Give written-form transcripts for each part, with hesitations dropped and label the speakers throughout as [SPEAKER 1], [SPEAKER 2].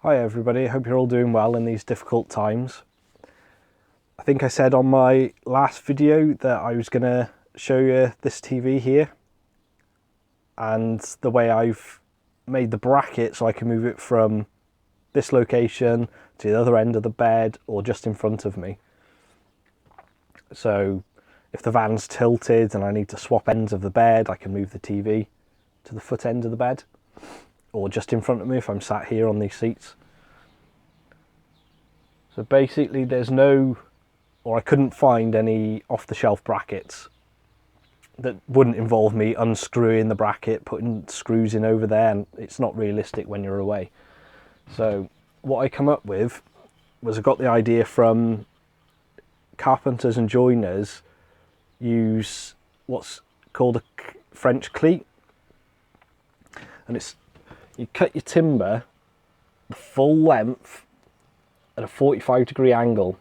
[SPEAKER 1] Hi everybody, I hope you're all doing well in these difficult times. I think I said on my last video that I was going to show you this TV here and the way I've made the bracket so I can move it from this location to the other end of the bed or just in front of me. So if the van's tilted and I need to swap ends of the bed, I can move the TV to the foot end of the bed or just in front of me if I'm sat here on these seats. So basically there's no, or I couldn't find any off-the-shelf brackets that wouldn't involve me unscrewing the bracket, putting screws in over there, and it's not realistic when you're away. So what I come up with was I got the idea from carpenters and joiners use what's called a French cleat, and it's you cut your timber the full length at a 45-degree angle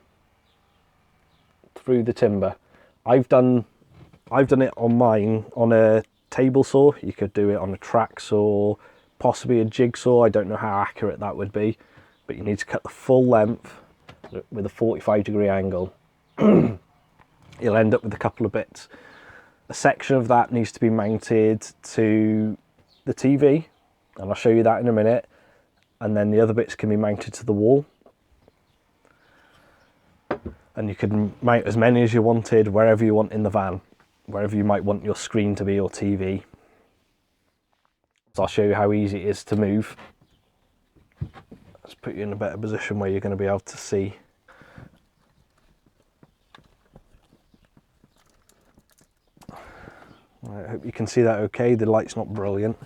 [SPEAKER 1] through the timber. I've done it on mine on a table saw. You could do it on a track saw, possibly a jigsaw. I don't know how accurate that would be, but you need to cut the full length with a 45-degree angle. You'll end up with a couple of bits. A section of that needs to be mounted to the TV, and I'll show you that in a minute, and then the other bits can be mounted to the wall. And you can mount as many as you wanted wherever you want in the van, wherever you might want your screen to be or TV. So I'll show you how easy it is to move. Let's put you in a better position where you're going to be able to see. I hope you can see that okay. The light's not brilliant.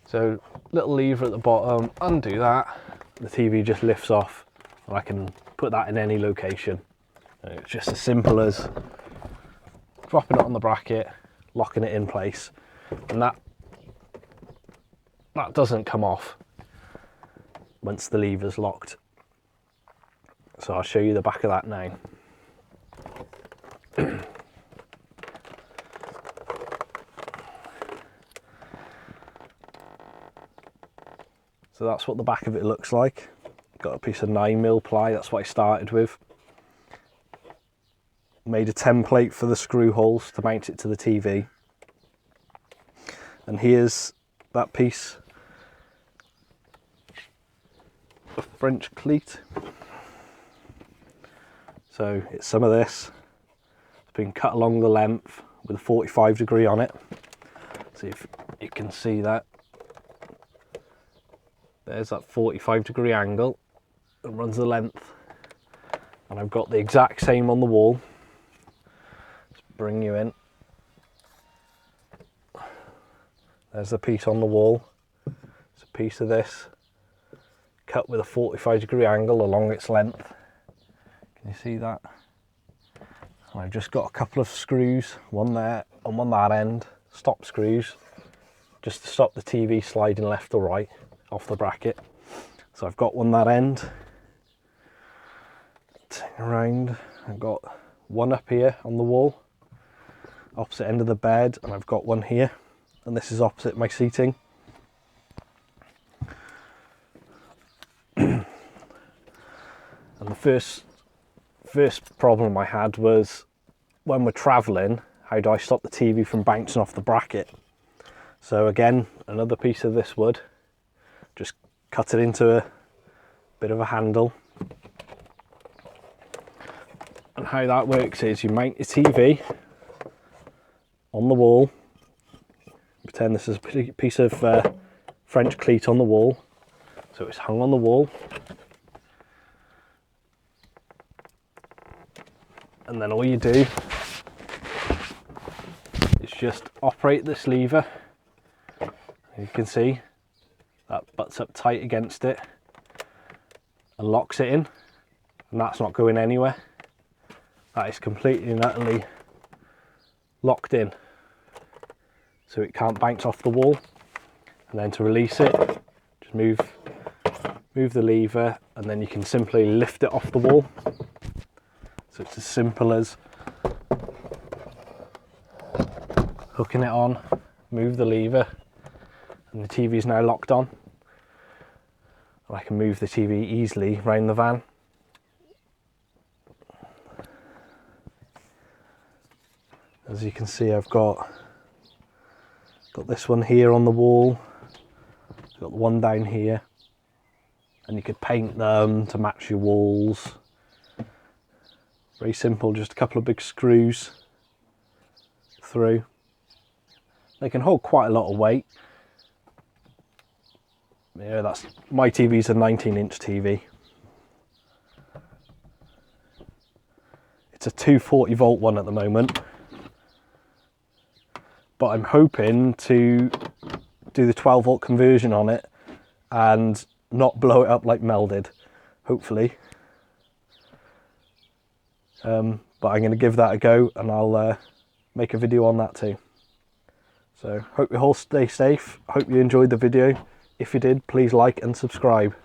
[SPEAKER 1] So little lever at the bottom, undo that, the TV just lifts off and I can put that in any location. And it's just as simple as dropping it on the bracket, locking it in place, and that doesn't come off once the lever's locked. So I'll show you the back of that now. So that's what the back of it looks like. Got a piece of 9mm ply, that's what I started with. Made a template for the screw holes to mount it to the TV. And here's that piece of French cleat. So it's some of this. It's been cut along the length with a 45-degree on it. See if you can see that. There's that 45-degree angle that runs the length, and I've got the exact same on the wall. Let's bring you in. There's the piece on the wall. It's a piece of this cut with a 45-degree angle along its length. Can you see that? And I've just got a couple of screws, one there and one that end, stop screws, just to stop the TV sliding left or right off the bracket. So I've got one that end. Turn around, I've got one up here on the wall, opposite end of the bed, and I've got one here, and this is opposite my seating. And the first problem I had was when we're traveling, how do I stop the TV from bouncing off the bracket? So again, another piece of this wood, just cut it into a bit of a handle. And how that works is you mount your TV on the wall. Pretend this is a piece of French cleat on the wall. So it's hung on the wall. And then all you do is just operate this lever. You can see that butts up tight against it and locks it in, and that's not going anywhere. That is completely and utterly locked in, so it can't bounce off the wall. And then to release it, just move the lever, and then you can simply lift it off the wall. So it's as simple as hooking it on, move the lever, and the TV is now locked on. And I can move the TV easily around the van. As you can see, I've got this one here on the wall. I've got the one down here. And you could paint them to match your walls. Very simple, just a couple of big screws through. They can hold quite a lot of weight. Yeah, that's my TV's a 19-inch TV. It's a 240 volt one at the moment, but I'm hoping to do the 12 volt conversion on it and not blow it up like Mel did, hopefully. But I'm going to give that a go, and I'll make a video on that too. So hope you all stay safe. Hope you enjoyed the video. If you did, please like and subscribe.